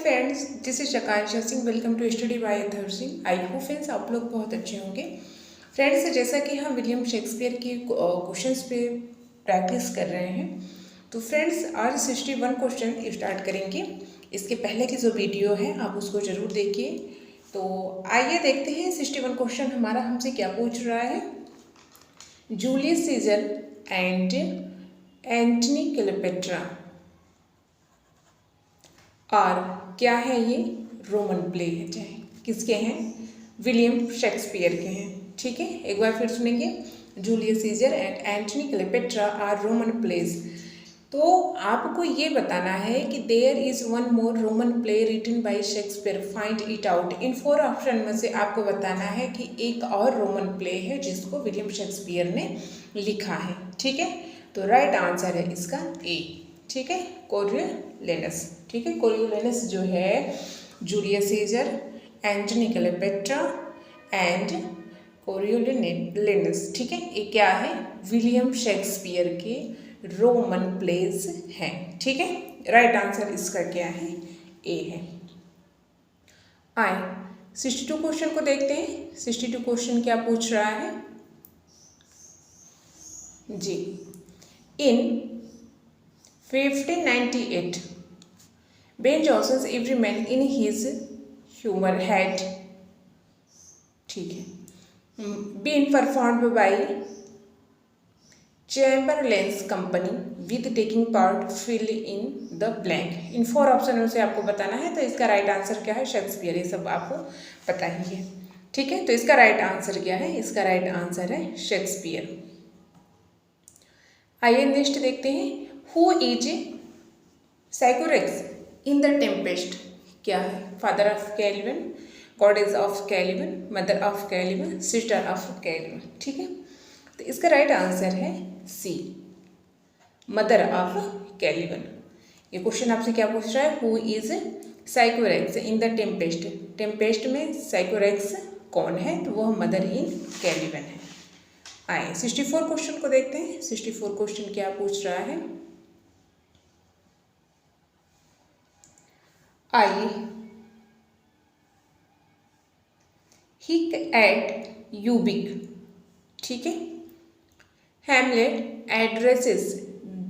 Friends, this is Akanksha Singh. Welcome to study by Athar Singh. I hope friends आप लोग बहुत अच्छे होंगे। फ्रेंड्स, जैसा कि हम विलियम शेक्सपियर के क्वेश्चंस पे प्रैक्टिस कर रहे हैं, तो फ्रेंड्स आज 61 क्वेश्चन स्टार्ट करेंगे। इसके पहले की जो वीडियो है आप उसको ज़रूर देखिए। तो आइए देखते हैं 61 क्वेश्चन हमारा हमसे क्या पूछ रहा है। जूलियस सीजर एंड एंटनी क्लेयोपेट्रा और क्या है ये? रोमन प्ले है। चाहे किसके हैं? विलियम शेक्सपियर के हैं। ठीक है, एक बार फिर सुनेंगे। Julius Caesar and Antony Cleopatra are Roman plays. तो आपको ये बताना है कि there is one more Roman play written by Shakespeare, find it out. In 4 option में से आपको बताना है कि एक और रोमन प्ले है जिसको विलियम शेक्सपियर ने लिखा है। ठीक है, तो राइट आंसर है इसका ए। ठीक है, कोरियोलेनस। ठीक है, कोरियोलेनस जो है जूलियस सीजर, एंटनी क्लेयोपेट्रा एंड कोरियोलेनस। ठीक है, ये क्या है? विलियम शेक्सपियर के रोमन प्लेज हैं। ठीक है, राइट आंसर इसका क्या है? ए है। आए 62 क्वेश्चन को देखते हैं। 62 क्वेश्चन क्या पूछ रहा है जी। इन 1598 Ben Jonson's every man in his humor had, ठीक है, been performed by Chamberlain's company with taking part, fill in the blank। In 4 option में से आपको बताना है। तो इसका राइट आंसर क्या है? शेक्सपियर। ये सब आपको पता ही है। ठीक है, तो इसका राइट आंसर क्या है? इसका राइट आंसर है शेक्सपियर। आइए नेक्स्ट देखते हैं। Who is Sycorax in the Tempest? क्या है? Father of Caliban, goddess of Caliban, mother of Caliban, sister of Caliban. ठीक है, तो इसका राइट आंसर है सी, मदर ऑफ कैलिवन। ये क्वेश्चन आपसे क्या पूछ रहा है? Who is Sycorax in the Tempest? Tempest में साइकोरेक्स कौन है? तो वह मदर इन कैलिवन है। आए 64 क्वेश्चन को देखते हैं। 64 क्वेश्चन क्या पूछ रहा है? आइए, हिक एट यूबिक। ठीक है, Hamlet addresses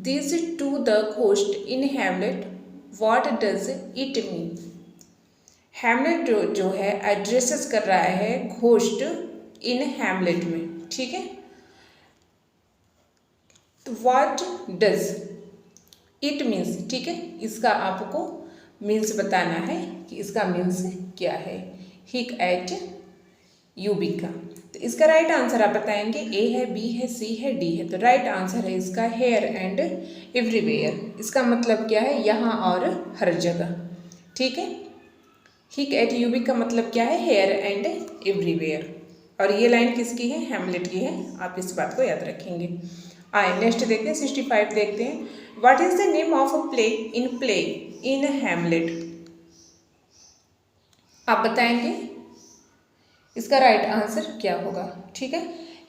this to the ghost in Hamlet, what does it mean? Hamlet जो है एड्रेसेस कर रहा है घोस्ट इन हैमलेट में। ठीक है, तो व्हाट डज इट मीन्स। ठीक है, इसका आपको मीन्स बताना है कि इसका मीन्स क्या है। हिक एट यूबिक का, तो इसका राइट आंसर आप बताएंगे। ए है, बी है, सी है, डी है। तो राइट आंसर है इसका हेयर एंड एवरीवेयर। इसका मतलब क्या है? यहाँ और हर जगह। ठीक है, हिक एट यूबिक का मतलब क्या है? Here and everywhere. और ये लाइन किसकी है? हैमलेट की है। आप इस बात को याद रखेंगे। आए नेक्स्ट देखते हैं। 65 देखते हैं। What is the name of a play in Hamlet? आप बताएंगे इसका राइट आंसर क्या होगा। ठीक है,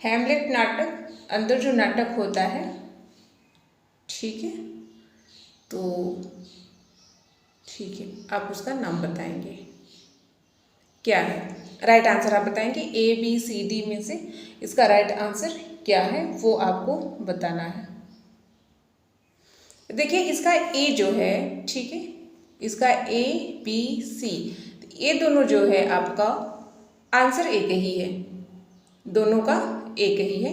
हैमलेट नाटक, अंदर जो नाटक होता है, ठीक है, तो ठीक है, आप उसका नाम बताएंगे क्या है। राइट आंसर आप बताएंगे। ए बी सी डी में से इसका राइट आंसर क्या है वो आपको बताना है। देखिए इसका ए जो है, ठीक है, इसका ए बी सी, ये दोनों जो है आपका आंसर एक ही है, दोनों का एक ही है।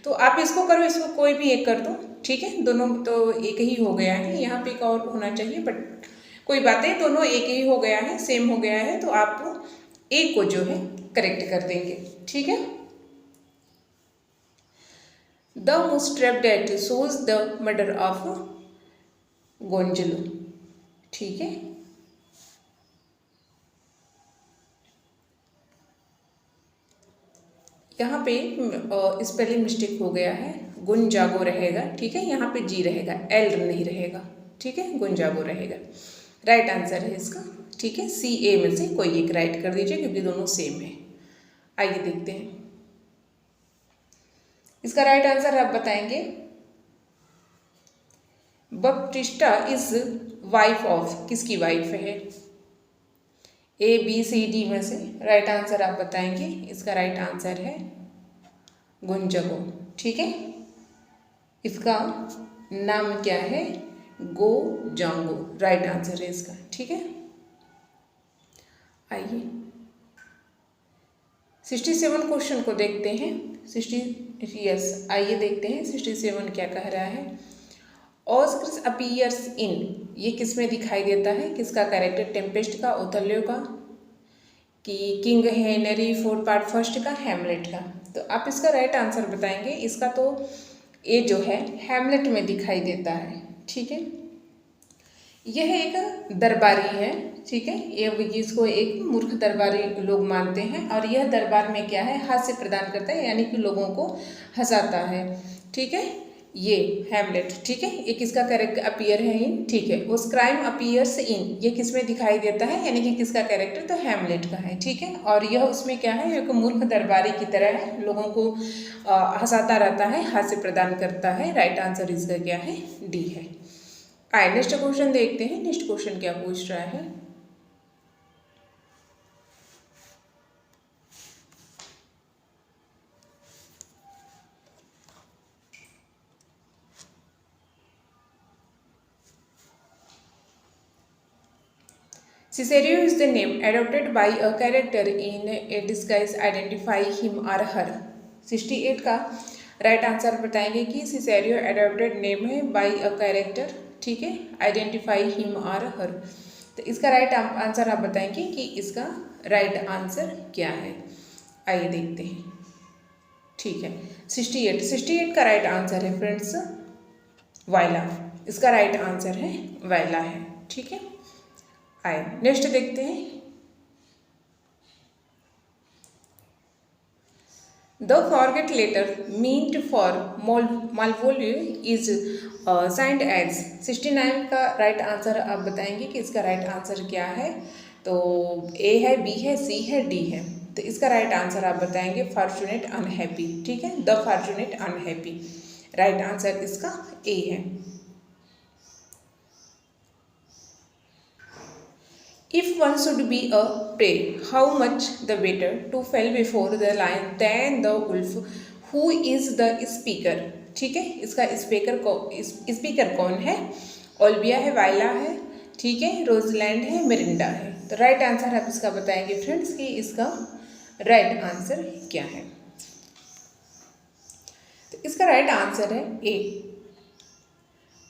तो आप इसको करो, इसको कोई भी एक कर दो। ठीक है, दोनों तो एक ही हो गया है। यहाँ पे एक और होना चाहिए, बट कोई बात नहीं, दोनों एक ही हो गया है, सेम हो गया है। तो आप एक को जो है करेक्ट कर देंगे। ठीक है, the most trap date shows the murder of Gonzalo. ठीक है, यहाँ पे स्पेलिंग मिस्टेक हो गया है, गुंजागो रहेगा। ठीक है, यहाँ पे जी रहेगा, एल नहीं रहेगा। ठीक है, गुंजागो रहेगा। राइट आंसर है इसका। ठीक है, सी ए में से कोई एक राइट कर दीजिए क्योंकि दोनों सेम है। आइए देखते हैं इसका राइट आंसर आप बताएंगे। बप्टिस्टा इज वाइफ ऑफ, किसकी वाइफ है? ए बी सी डी में से राइट आंसर आप बताएंगे। इसका राइट आंसर है गुंजगो। ठीक है, इसका नाम क्या है? गो जांगो राइट आंसर है इसका। ठीक है, आइए 67 क्वेश्चन को देखते हैं। आइए देखते हैं 67 क्या कह रहा है। ऑस्कर्स अपीयर्स इन, ये किस में दिखाई देता है? किसका कैरेक्टर? टेम्पेस्ट का, ओथेलो का, कि king Henry fourth part first का, हैमलेट का। तो आप इसका राइट आंसर बताएंगे। इसका तो ये जो है हैमलेट में दिखाई देता है। ठीक है, यह एक दरबारी है। ठीक है, ये इसको एक मूर्ख दरबारी लोग मानते हैं और यह दरबार में क्या है? हास्य प्रदान करता है, यानी कि लोगों को हंसाता है। ठीक है, ये हैमलेट। ठीक है, ये किसका कैरेक्टर अपीयर है? इन। ठीक है, वो क्राइम अपीयर्स इन, ये किस में दिखाई देता है, यानी कि किसका कैरेक्टर? तो हैमलेट का है। ठीक है, और यह उसमें क्या है? एक मूर्ख दरबारी की तरह है, लोगों को हंसाता रहता है, हास्य प्रदान करता है। राइट आंसर इसका क्या है? डी है। आइए नेक्स्ट क्वेश्चन देखते हैं। नेक्स्ट क्वेश्चन क्या पूछ रहा है? Cicerio is the name adopted by a character in a disguise. Identify him or her. 68 का राइट आंसर बताएंगे कि सिसेरियो एडॉप्टेड नेम है बाय अ कैरेक्टर। ठीक है, आइडेंटिफाई हिम और हर। तो इसका राइट आंसर आप बताएंगे कि इसका राइट आंसर क्या है। आइए देखते हैं। ठीक है, 68 का राइट आंसर है फ्रेंड्स वाइला। इसका राइट आंसर है वाइला है। ठीक है, आइए नेक्स्ट देखते हैं। The forget letter meant for Malvolio is signed as। 69 का राइट आंसर आप बताएंगे कि इसका राइट आंसर क्या है। तो ए है, बी है, सी है, डी है। तो इसका राइट आंसर आप बताएंगे फॉर्चुनेट अनहैप्पी। ठीक है, the fortunate unhappy. Right answer इसका ए है। If one should be a prey, how much the better to fall before the lion than the wolf? Who is the speaker? ठीक है, इसका speaker कौन है? Olbia है, वाइला है, ठीक है, रोजलैंड है, मिरिंडा है। तो राइट आंसर आप इसका बताएंगे फ्रेंड्स कि इसका राइट आंसर क्या है। तो इसका राइट आंसर है ए,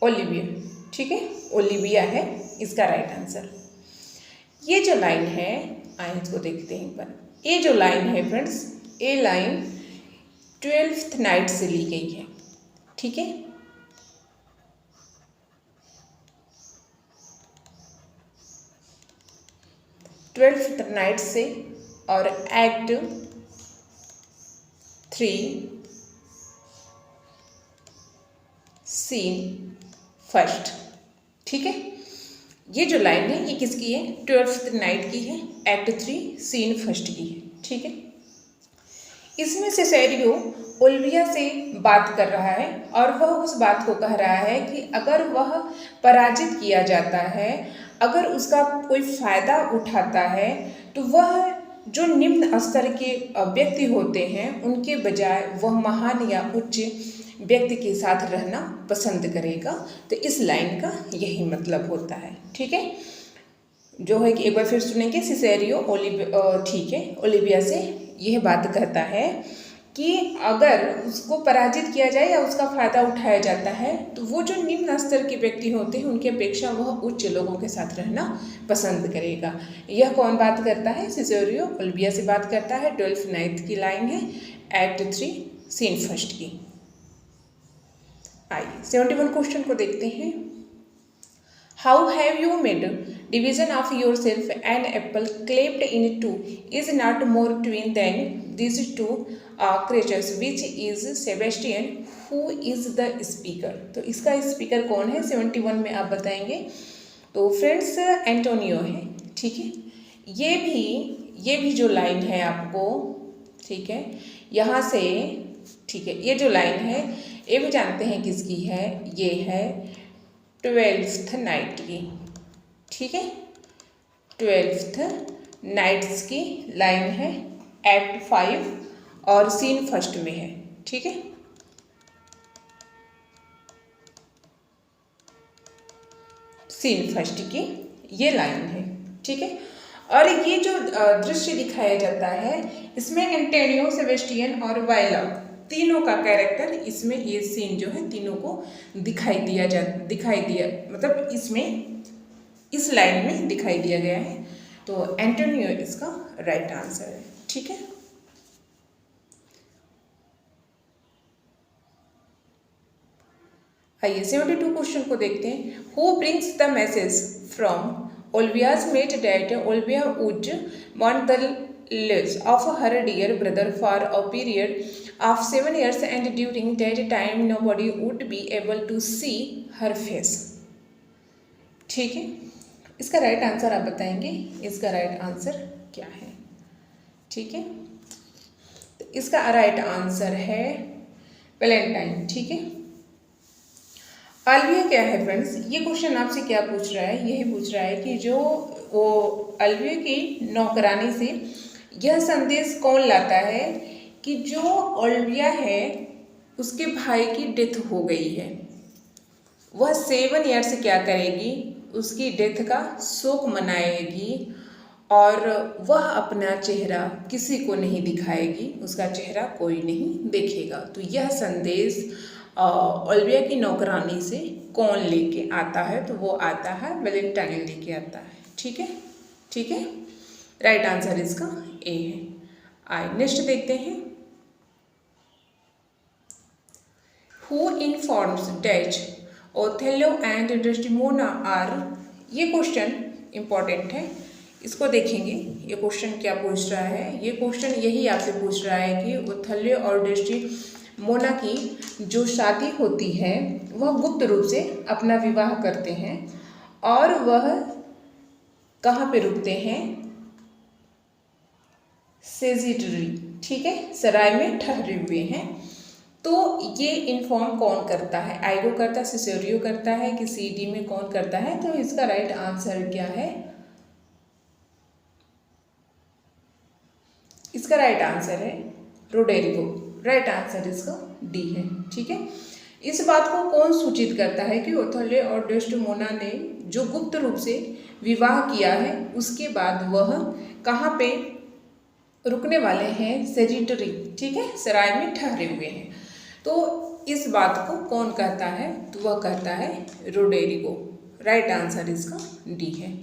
ओलिविया। ठीक है, ओलिविया है इसका राइट आंसर। ये जो लाइन है, आइए इसको देखते हैं एक बार। ये जो लाइन है फ्रेंड्स, ये लाइन 12th नाइट से ली गई है। ठीक है, ट्वेल्थ नाइट से और एक्ट 3 सीन फर्स्ट। ठीक है, ये जो लाइन है ये किसकी है? 12th नाइट की है, एक्ट 3 सीन फर्स्ट की है। ठीक है, इसमें सिसेरियो ओल्विया से बात कर रहा है और वह उस बात को कह रहा है कि अगर वह पराजित किया जाता है, अगर उसका कोई फायदा उठाता है, तो वह जो निम्न स्तर के व्यक्ति होते हैं उनके बजाय वह महान या उच्च व्यक्ति के साथ रहना पसंद करेगा। तो इस लाइन का यही मतलब होता है। ठीक है, जो है कि एक बार फिर सुनेंगे। सिसेरियो ठीक है, ओलिविया से यह बात कहता है कि अगर उसको पराजित किया जाए या उसका फायदा उठाया जाता है, तो वो जो निम्न स्तर के व्यक्ति होते हैं उनकी अपेक्षा वह उच्च लोगों के साथ रहना पसंद करेगा। यह कौन बात करता है? सिसेरियो ओलिविया से बात करता है। 12th नाइट की लाइन है, एक्ट 3 सीन फर्स्ट की। आइए 71 क्वेश्चन को देखते हैं। How have you made division of yourself an apple cleft in two is not more twin than this two creatures which is Sebastian who is the speaker. तो इसका speaker कौन है? 71 में आप बताएंगे। तो फ्रेंड्स एंटोनियो है। ठीक है, ये भी जो लाइन है आपको, ठीक है, यहाँ से, ठीक है, ये जो लाइन है ये भी जानते हैं किसकी है? ये है 12th नाइट की। ठीक है, 12th नाइट्स की लाइन है, एक्ट 5 और सीन फर्स्ट में है। ठीक है, सीन फर्स्ट की ये लाइन है। ठीक है, और ये जो दृश्य दिखाया जाता है इसमें एंटोनियो, सेबेस्टियन और वायला तीनों का कैरेक्टर इसमें, ये सीन जो है तीनों को दिखाई दिया मतलब इसमें इस लाइन में दिखाई दिया गया है। तो एंटोनियो इसका राइट आंसर है। ठीक है, आइए 72 क्वेश्चन को देखते हैं। Who brings the message from Olivia's mate that Olivia would want the lives of her dear brother for a period of 7 years and during that time nobody would be able to see her face। ठीक है, इसका right answer आप बताएंगे, इसका right answer क्या है। ठीक है, तो इसका राइट आंसर है वैलेंटाइन। ठीक है, अलविया क्या है फ्रेंड्स, ये क्वेश्चन आपसे क्या पूछ रहा है, यही पूछ रहा है कि जो वो अलविया की नौकरानी से यह संदेश कौन लाता है कि जो ओल्विया है उसके भाई की डेथ हो गई है, वह 7 ईयर्स क्या करेगी, उसकी डेथ का शोक मनाएगी और वह अपना चेहरा किसी को नहीं दिखाएगी, उसका चेहरा कोई नहीं देखेगा। तो यह संदेश ओल्विया की नौकरानी से कौन लेके आता है, तो वो आता है वैलेंटाइन लेके आता है। ठीक है, ठीक है, राइट आंसर इसका ए है। आइए नेक्स्ट देखते हैं। Who informs that Othello and Desdemona are, ये क्वेश्चन इंपॉर्टेंट है, इसको देखेंगे। ये क्वेश्चन क्या पूछ रहा है, ये क्वेश्चन यही आपसे पूछ रहा है कि ओथेलो और डेस्टिमोना की जो शादी होती है वह गुप्त रूप से अपना विवाह करते हैं और वह कहाँ पे रुकते हैं, सेजिटरी। ठीक है, सराय में ठहरे हुए हैं। तो ये इन्फॉर्म कौन करता है, आइगो करता है, सिसोरियो करता है कि सीडी में कौन करता है, तो इसका राइट आंसर क्या है, इसका राइट आंसर है रोडेरिगो। राइट आंसर इसका डी है। ठीक है, इस बात को कौन सूचित करता है कि ओथेलो और डेस्टिमोना ने जो गुप्त रूप से विवाह किया है उसके बाद वह कहाँ पे रुकने वाले हैं, सेजिटरी। ठीक है, सराय में ठहरे हुए हैं। तो इस बात को कौन कहता है, तो वह कहता है रोडेरिगो। राइट आंसर इसका डी है।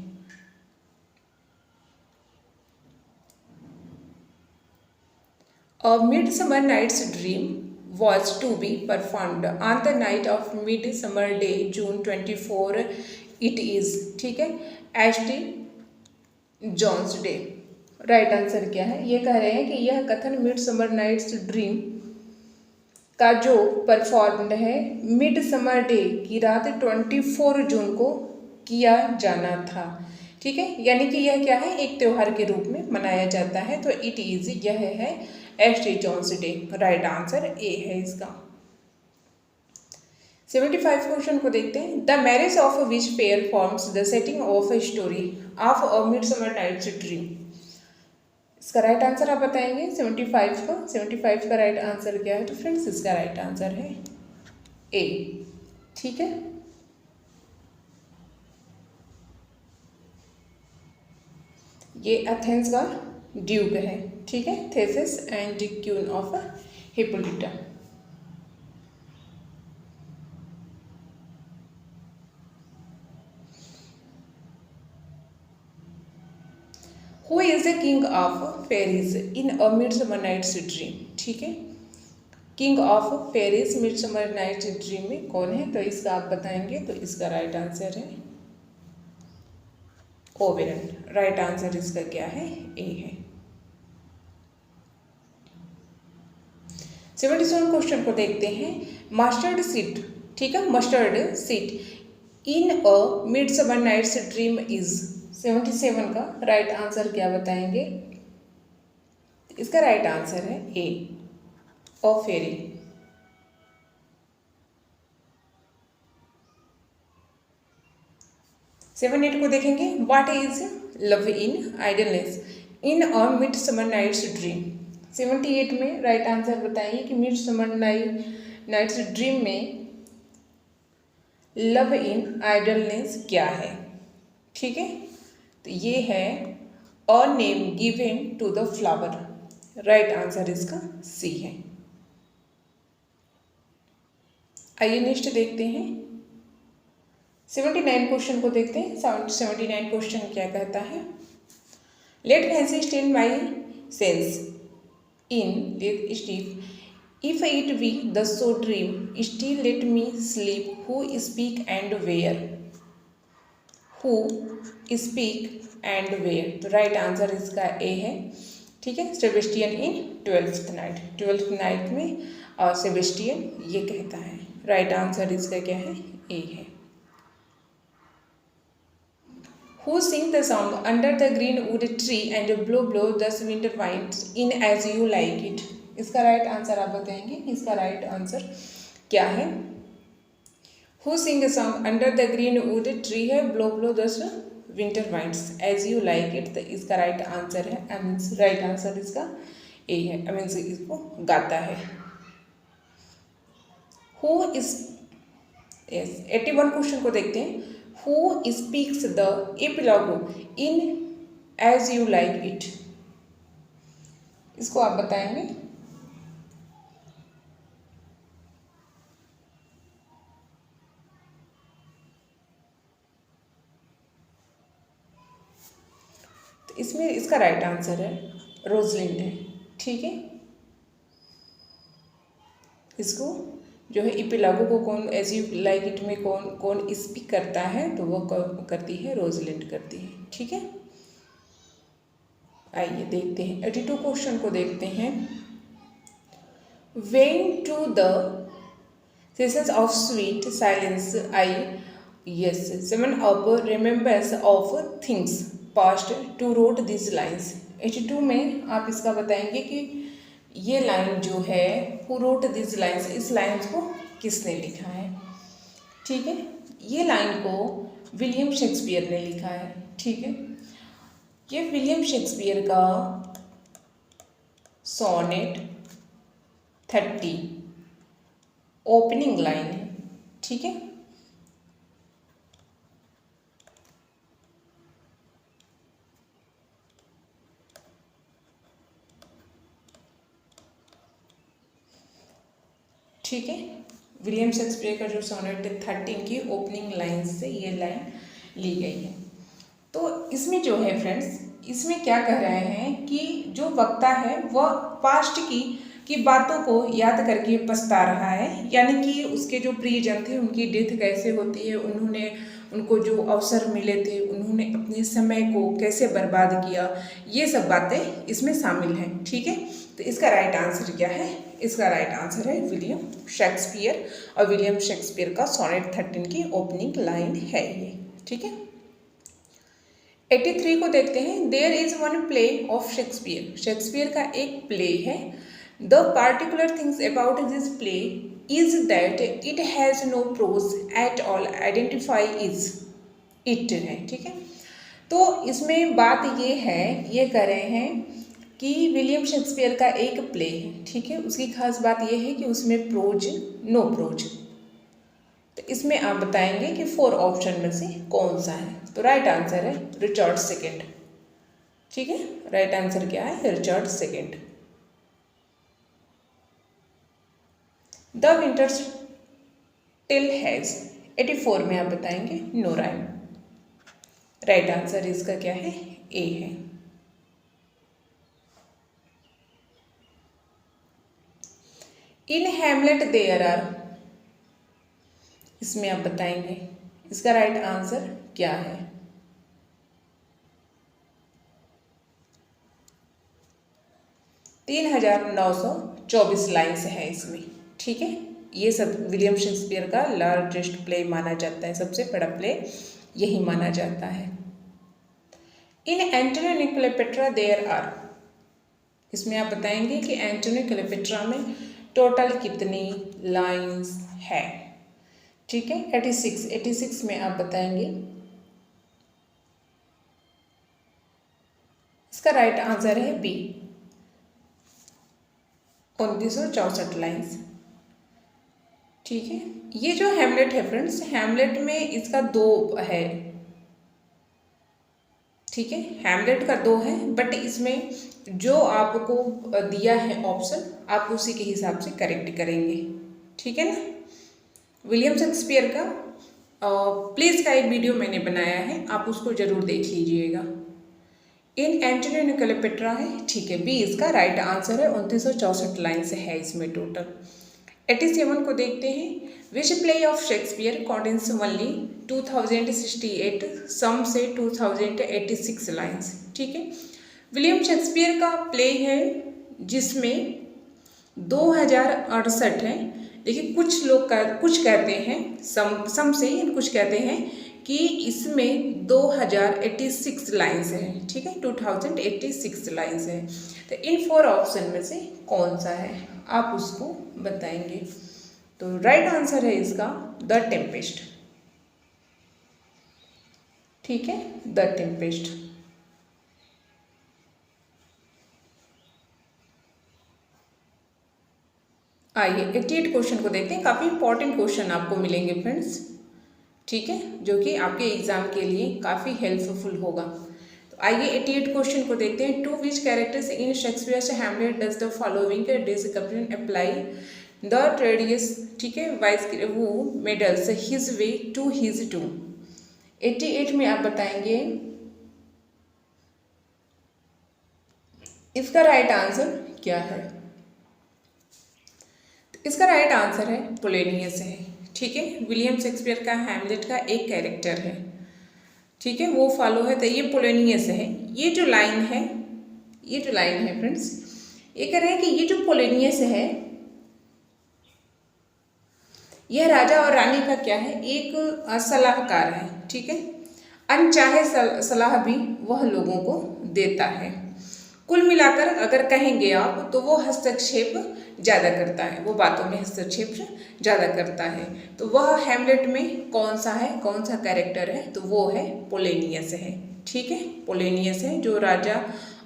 A Midsummer Night's Dream was to be performed on the night of Midsummer Day, June 24. It is, ठीक है, Ashley Johns Day. Right answer क्या है, ये कह रहे हैं कि यह कथन मिडसमर नाइट्स ड्रीम का जो परफॉर्म्ड है मिडसमर डे की रात 24 जून को किया जाना था। ठीक है, यानी कि यह क्या है, एक त्यौहार के रूप में मनाया जाता है। तो इट इज, यह है Ashley Johns Day. Right answer A है इसका। 75 क्वेश्चन को देखते हैं। The marriage of which pair forms the setting of a story of a Midsummer Night's Dream. इसका राइट आंसर आप बताएंगे 75 का राइट आंसर क्या है, तो फ्रेंड्स इसका राइट आंसर है ए। ठीक है, ये एथेंस का ड्यूक है। ठीक है, Theseus and queen of Hippolyta. Who is the king of Paris in a Midsummer Night's Dream. ठीक है, king of Paris Midsummer Night's Dream में कौन है, तो इसका आप बताएंगे, तो इसका राइट आंसर है ओबेरन। राइट आंसर इसका क्या है, ए है। 77 क्वेश्चन को देखते हैं। मस्टर्ड सीट, ठीक है, mustard seed in a Midsummer Night's Dream is. 77 का राइट आंसर क्या बताएंगे, इसका राइट आंसर है ए, अ फेरी। 78 को देखेंगे। What is love in idleness in a Midsummer Night's Dream. 78 में राइट आंसर बताइए कि मिडसमर नाइट्स ड्रीम में लव इन आइडलनेस क्या है। ठीक है, तो ये है a name given to the flower. Right answer इसका सी है। आइए नेक्स्ट देखते हैं 79 क्वेश्चन को देखते हैं। 79 क्वेश्चन क्या कहता है, let fancy stain my sense in let steep if it be the so dream still let me sleep who speak and where, who speak and where. तो राइट आंसर इसका ए है। ठीक है, Sebastian in 12th night, 12th night में Sebastian ये कहता है। Right answer इसका क्या है, ए है। Who sing the song under the greenwood tree and blow blow the winter winds in as you like it। इसका राइट आंसर आप बताएंगे, इसका राइट आंसर क्या है। Who sing a song under the greenwood tree है, blow blow the winter winds as you like it। तो इसका right answer है, राइट आंसर इसका ए है, इसको गाता है। Who is yes 81 क्वेश्चन को देखते हैं। Who speaks the epilogue in as you like it। इसको आप बताएंगे। तो इसमें इसका राइट आंसर है रोजलिंड है। ठीक है, इसको जो है इपिलागो को कौन एज यू लाइक इट में कौन स्पीक करता है, तो वो करती है रोजलिंड करती है। ठीक है, आइए देखते हैं 82 क्वेश्चन को देखते हैं। When to the sessions of sweet silence I yes summon up remembrance of things past to wrote this lines. 82 में आप इसका बताएंगे कि ये लाइन जो है हु रोट दिस लाइन्स, इस लाइन्स को किसने लिखा है। ठीक है, ये लाइन को विलियम शेक्सपियर ने लिखा है। ठीक है, ये विलियम शेक्सपियर का सोनेट 30 ओपनिंग लाइन है। ठीक है, ठीक है, विलियम शेक्सपियर का जो सोनेट 13 की ओपनिंग लाइन से ये लाइन ली गई है। तो इसमें जो है फ्रेंड्स, इसमें क्या कह रहे हैं कि जो वक्ता है वह पास्ट की बातों को याद करके पछता रहा है, यानी कि उसके जो प्रियजन थे उनकी डेथ कैसे होती है, उनको जो अवसर मिले थे, उन्होंने अपने समय को कैसे बर्बाद किया, ये सब बातें इसमें शामिल हैं। ठीक है, तो इसका राइट आंसर क्या है, इसका राइट आंसर है विलियम शेक्सपियर, और विलियम शेक्सपियर का सोनेट 13 की ओपनिंग लाइन है ये। ठीक है, 83 को देखते हैं। There is one play of Shakespeare, Shakespeare का एक प्ले है। The particular things about this play is that it has no prose at all identify is it है। ठीक है, तो इसमें बात ये है, ये कह रहे हैं कि विलियम शेक्सपियर का एक प्ले है। ठीक है, उसकी खास बात यह है कि उसमें प्रोज नो प्रोज। तो इसमें आप बताएंगे कि 4 ऑप्शन में से कौन सा है। तो राइट आंसर है रिचर्ड सेकेंड। ठीक है, राइट आंसर क्या है, Richard second. The Winter's Tale has 84 में आप बताएंगे नो राइम। राइट आंसर इसका क्या है, ए है। इन हैमलेट देयर आर, इसमें आप बताएंगे इसका राइट आंसर क्या है। तीन 3924 लाइन्स है इसमें। ठीक है, ये सब विलियम शेक्सपियर का लार्जेस्ट प्ले माना जाता है, सबसे बड़ा प्ले यही माना जाता है। इन एंटोनियो एंड क्लेयोपेट्रा देयर आर, इसमें आप बताएंगे कि एंटोनियो क्लेयोपेट्रा में टोटल कितनी लाइन्स है। ठीक है, 86 में आप बताएंगे इसका राइट आंसर है बी, 2964 लाइन्स। ठीक है, ये जो हैमलेट है फ्रेंड्स, हैमलेट में इसका 2 है। ठीक है, हैमलेट का 2 है, बट इसमें जो आपको दिया है ऑप्शन आप उसी के हिसाब से करेक्ट करेंगे। ठीक है ना। विलियम शेक्सपियर का प्लेस का एक वीडियो मैंने बनाया है, आप उसको जरूर देख लीजिएगा। इन एंटोनी एंड क्लेयोपेट्रा है। ठीक है, बी इसका राइट आंसर है, 2964 लाइन से है इसमें टोटल। 87 को देखते हैं। Which play of Shakespeare contains only 2068 सम से 2086 लाइन्स। ठीक है, विलियम शेक्सपियर का प्ले है जिसमें 2068 है। देखिए, कुछ लोग कुछ कहते हैं सम से, कुछ कहते हैं कि इसमें 2086 लाइन्स हैं। ठीक है, 2086 लाइन्स हैं। तो इन 4 ऑप्शन में से कौन सा है आप उसको बताएंगे। तो राइट आंसर है इसका द टेम्पेस्ट। ठीक है, द टेम्पेस्ट। आइए 88 क्वेश्चन को देखते हैं। काफ़ी इंपॉर्टेंट क्वेश्चन आपको मिलेंगे फ्रेंड्स। ठीक है, जो कि आपके एग्जाम के लिए काफ़ी हेल्पफुल होगा। तो आइए 88 क्वेश्चन को देखते हैं। To which characters in Shakespeare's Hamlet does the following description apply the tredius. ठीक है, vice who meddles his way to his two. 88 में आप बताएंगे इसका राइट आंसर क्या है। इसका राइट आंसर है पोलेनियस है। ठीक है, विलियम शेक्सपियर का हैमलेट का एक कैरेक्टर है। ठीक है, वो फॉलो है, तो ये पोलेनियस है। ये जो लाइन है फ्रेंड्स, ये कह रहे हैं कि ये जो पोलेनियस है यह राजा और रानी का क्या है, एक सलाहकार है। ठीक है, अनचाहे सलाह भी वह लोगों को देता है। कुल मिलाकर अगर कहेंगे आप तो वो हस्तक्षेप ज़्यादा करता है, वो बातों में हस्तक्षेप ज़्यादा करता है। तो वह हैमलेट में कौन सा है, कौन सा कैरेक्टर है, तो वो है पोलेनियस है। ठीक है, पोलेनियस है जो राजा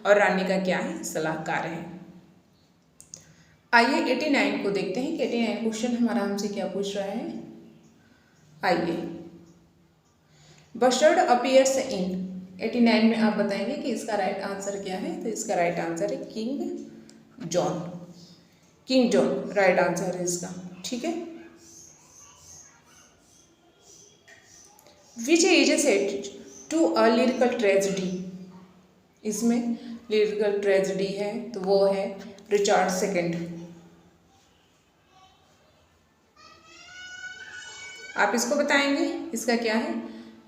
और रानी का क्या है, सलाहकार है। आइए 89 को देखते हैं कि 89 क्वेश्चन हमारा हमसे क्या पूछ रहा है। आइए, बस्टर्ड अपीयर्स इन 89 में आप बताएंगे कि इसका राइट आंसर क्या है। तो इसका राइट आंसर है King John. King John right answer है इसका। ठीक है, which is set to a lyrical tragedy. इसमें लिरिकल ट्रेजेडी है तो वो है रिचर्ड सेकंड। आप इसको बताएंगे इसका क्या है।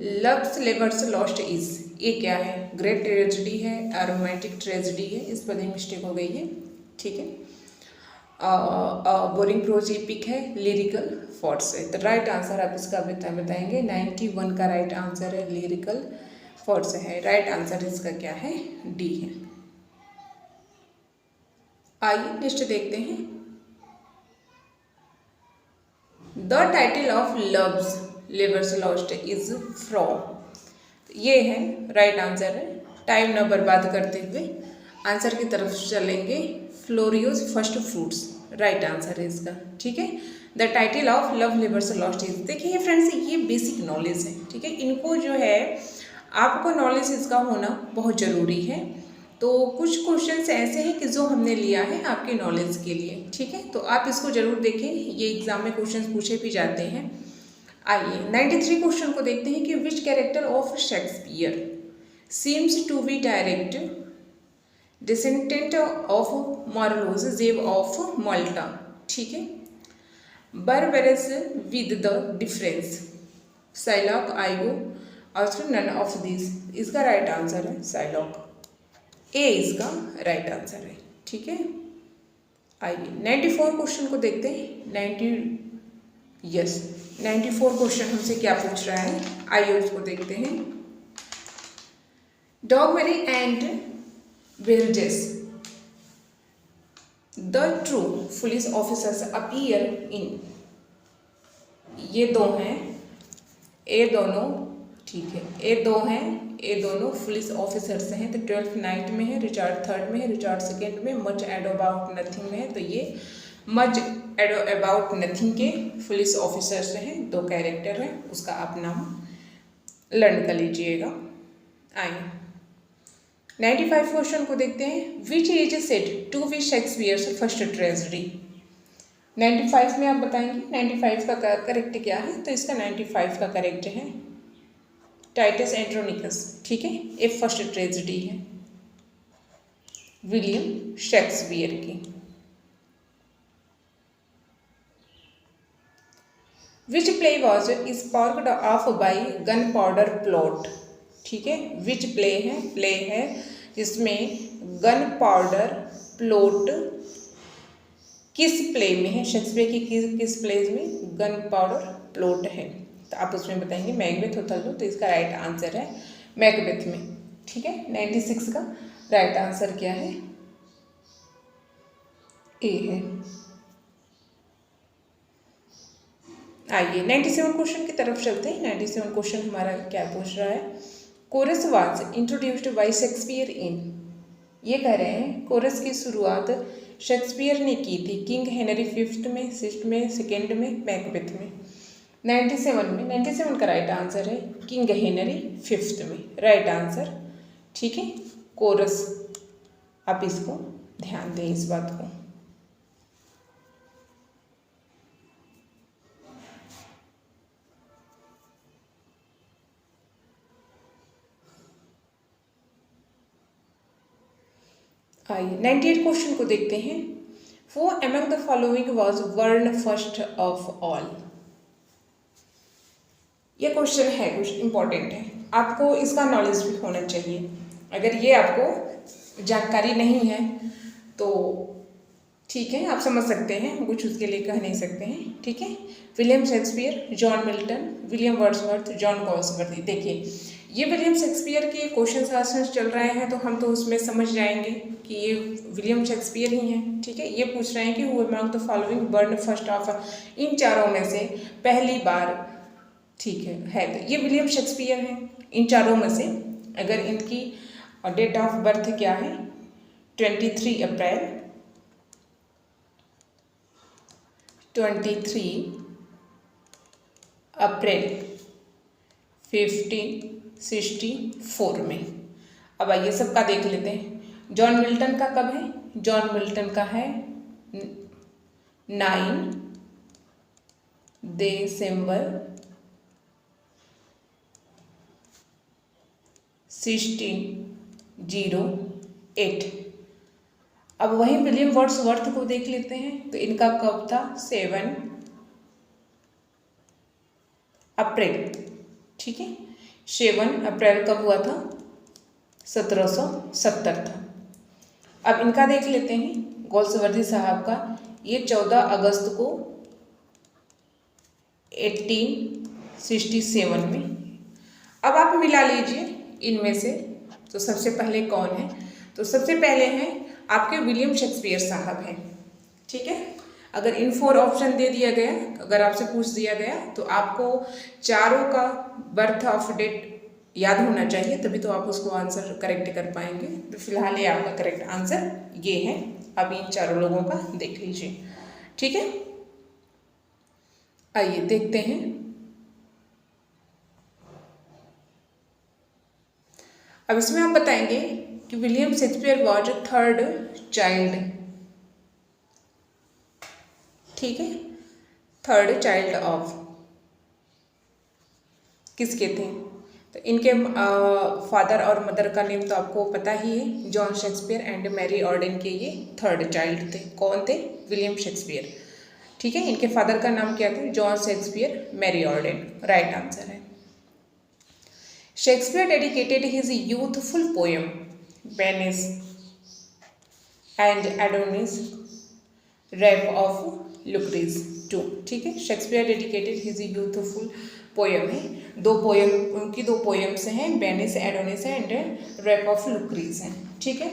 लव्स लेवर्स लॉस्ट इज, ये क्या है, ग्रेट ट्रेजेडी है, रोमांटिक ट्रेजेडी है। इस पर मिस्टेक हो गई है। ठीक है, बोरिंग प्रोज एपिक है, लिरिकल फॉर्ट्स है। तो राइट आंसर आप इसका बताएंगे। 91 का राइट आंसर है लिरिकल फॉर्ट्स है। राइट आंसर इसका क्या है, डी है। आइए नेक्स्ट देखते हैं। The title of loves levers lost is from, ये है राइट आंसर है। टाइम न बर्बाद करते हुए आंसर की तरफ चलेंगे। फ्लोरियोज फर्स्ट फ्रूट्स राइट आंसर है इसका। ठीक है, the title of love levers lost is. देखिए फ्रेंड्स, ये बेसिक नॉलेज है। ठीक है, इनको जो है आपको नॉलेज इसका होना बहुत ज़रूरी है। तो कुछ क्वेश्चंस ऐसे हैं कि जो हमने लिया है आपके नॉलेज के लिए। ठीक है, तो आप इसको जरूर देखें, ये एग्जाम में क्वेश्चंस पूछे भी जाते हैं। आइए 93 क्वेश्चन को देखते हैं कि which character of Shakespeare seems to be direct descendant of Marlowe's Jew of Malta. ठीक है, Barabas with the difference Shylock Iago और नन ऑफ दिस। इसका राइट आंसर है साइलॉक, ए इसका राइट आंसर है। ठीक है, आइए 94 क्वेश्चन को देखते हैं। 94 क्वेश्चन हमसे क्या पूछ रहा है, आइए उसको देखते हैं। Dogberry and Verges the true police officers appear in, ये दो हैं, ये दोनों। ठीक है, ये दो हैं ये दोनों पुलिस ऑफिसर्स हैं। तो 12th नाइट में है, रिचार्ड 3rd में है, रिचार्ड 2nd में, मच एडो अबाउट नथिंग में है। तो ये मच एडो अबाउट नथिंग के पुलिस ऑफिसर्स हैं, 2 कैरेक्टर हैं, उसका आप नाम लर्न कर लीजिएगा। आइए 95 क्वेश्चन को देखते हैं। Which is said to be Shakespeare's first tragedy. 95 में आप बताएंगे 95 का करेक्ट क्या है। तो इसका 95 का करेक्ट है टाइटस एंड्रोनिकस, ठीक है। ये फर्स्ट ट्रेजेडी है विलियम शेक्सपियर की। Which play was sparked of by gun powder plot, ठीक है। विच प्ले है जिसमें गन पाउडर प्लॉट किस प्ले में है, शेक्सपियर की किस प्ले में गन पाउडर प्लॉट है। तो आप उसमें बताएंगे मैकबेथ, ओथेलो। तो इसका राइट आंसर है मैकबेथ में, ठीक है। 96 का राइट आंसर क्या है, ए है। आइए 97 क्वेश्चन की तरफ चलते हैं। 97 क्वेश्चन हमारा क्या पूछ रहा है। Chorus was introduced by Shakespeare in, ये कह रहे हैं कोरस की शुरुआत शेक्सपियर ने की थी किंग हेनरी 5th में, 6th में, 2nd में, मैकबेथ में। 97 में, 97 का राइट आंसर है किंग हेनरी 5th में, राइट आंसर, ठीक है। कोरस, आप इसको ध्यान दें इस बात को। आइए 98 क्वेश्चन को देखते हैं। Who among the following was born first of all। ये क्वेश्चन है कुछ इम्पोर्टेंट है, आपको इसका नॉलेज भी होना चाहिए। अगर ये आपको जानकारी नहीं है तो ठीक है, आप समझ सकते हैं, कुछ उसके लिए कह नहीं सकते हैं, ठीक है। William Shakespeare, John Milton, William Wordsworth, John Galsworthy. देखिए ये विलियम शेक्सपियर के क्वेश्चन आंसर्स चल रहे हैं, तो हम तो उसमें समझ जाएंगे कि ये विलियम शेक्सपियर ही हैं, ठीक है। ये पूछ रहे हैं कि who among the following born first of, इन चारों में से पहली बार, ठीक है। तो ये विलियम शेक्सपियर हैं इन चारों में से। अगर इनकी डेट ऑफ बर्थ क्या है, 23 अप्रैल 1564 में। अब आइए सबका देख लेते हैं। जॉन मिल्टन का कब है, जॉन मिल्टन का है 9 दिसंबर 1608। अब वहीं विलियम वर्ड्सवर्थ को देख लेते हैं, तो इनका कब था, 7 अप्रैल, ठीक है। 7 अप्रैल कब हुआ था, 1770 था। अब इनका देख लेते हैं गॉल्सवर्दी साहब का, ये 14 अगस्त को 1867 में। अब आप मिला लीजिए इनमें से, तो सबसे पहले कौन है, तो सबसे पहले हैं आपके विलियम शेक्सपियर साहब हैं, ठीक है। अगर इन 4 ऑप्शन दे दिया गया, अगर आपसे पूछ दिया गया, तो आपको चारों का बर्थ ऑफ डेट याद होना चाहिए, तभी तो आप उसको आंसर करेक्ट कर पाएंगे। तो फिलहाल ये आपका करेक्ट आंसर ये है। अब इन चारों लोगों का देख लीजिए, ठीक है। आइए देखते हैं। अब इसमें आप बताएंगे कि William Shakespeare was 3rd child, ठीक है। 3rd चाइल्ड ऑफ किसके थे, तो इनके फादर और मदर का नेम तो आपको पता ही है, John Shakespeare and Mary Arden के ये 3rd चाइल्ड थे। कौन थे, विलियम शेक्सपियर, ठीक है। इनके फादर का नाम क्या था, John Shakespeare, Mary Arden, right answer है। Shakespeare dedicated his youthful poem Venus and Adonis rape of Lucrece to, ठीक है। Shakespeare dedicated his youthful poem है, 2 पोएम, उनकी 2 पोएम्स हैं, Venus Adonis and rape of Lucrece हैं, ठीक है।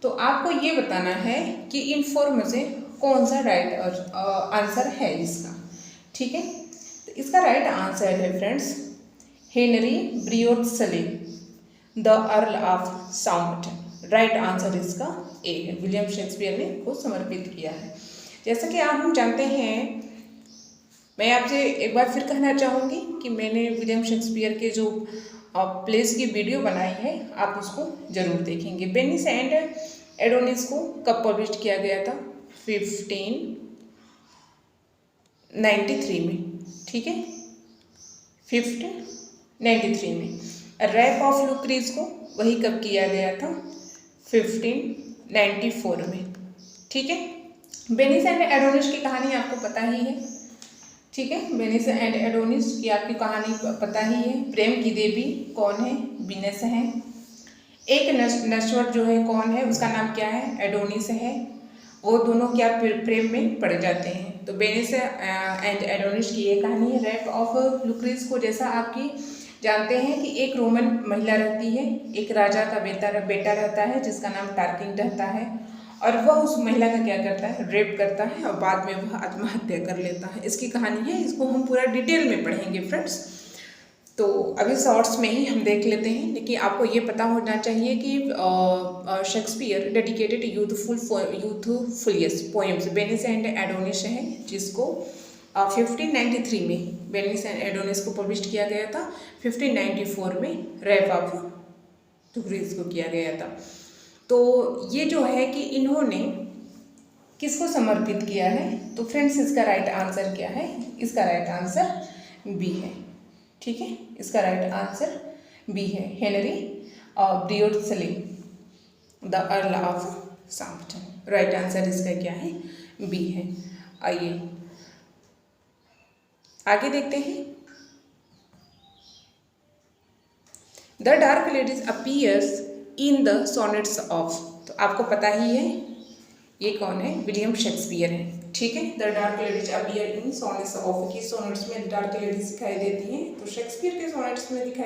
तो आपको ये बताना है कि इन 4 में से कौन सा राइट आंसर है इसका, ठीक है। तो इसका राइट आंसर है friends Henry Wriothesley, the Earl of Southampton. Right answer इसका ए है, विलियम शेक्सपियर ने को समर्पित किया है। जैसा कि आप हम जानते हैं, मैं आपसे एक बार फिर कहना चाहूँगी कि मैंने विलियम शेक्सपियर के जो प्लेस की वीडियो बनाई है, आप उसको ज़रूर देखेंगे। वेनिस एंड एडोनिस को कब पब्लिश किया गया था? 1593 में, ठीक है, 1593 में। रैप ऑफ लुक्रीज को वही कब किया गया था? 1594 में, ठीक है। वेनिस एंड एडोनिस की कहानी आपको पता ही है, ठीक है। वेनिस एंड एडोनिस की आपकी कहानी पता ही है। प्रेम की देवी कौन है? वीनस है। एक नश्वर जो है कौन है, उसका नाम क्या है? एडोनिस है। वो दोनों क्या प्रेम में पड़ जाते हैं। तो वेनिस एंड एडोनिस की ये कहानी है। रैप ऑफ लुक्रीज को जैसा आपकी जानते हैं कि एक रोमन महिला रहती है, एक राजा का बेटा रहता है जिसका नाम टार्किन रहता है, और वह उस महिला का क्या करता है? रेप करता है और बाद में वह आत्महत्या कर लेता है। इसकी कहानी है, इसको हम पूरा डिटेल में पढ़ेंगे फ्रेंड्स। तो अभी शॉर्ट्स में ही हम देख लेते हैं, लेकिन आपको ये पता होना चाहिए कि Shakespeare dedicated youthful poems Venus and Adonis है, जिसको 1593 में वेनिस एंड एडोनिस को पब्लिश किया गया था। 1594 में रैप ऑफ लुक्रीज को किया गया था। तो ये जो है कि इन्होंने किसको समर्पित किया है? तो फ्रेंड्स इसका राइट आंसर क्या है? इसका राइट आंसर बी है, ठीक है। इसका राइट आंसर बी है, Henry Wriothesley, the Earl of Southampton. Right answer इसका क्या है? बी है। आइए आगे देखते हैं। The dark ladies appears in the sonnets of, तो आपको पता ही है ये कौन है? विलियम शेक्सपियर है, ठीक है। The dark ladies appear in sonnets of, की सोनेट्स में डार्क लेडीज दिखाई देती हैं, तो शेक्सपियर के सोनेट्स में दिखाई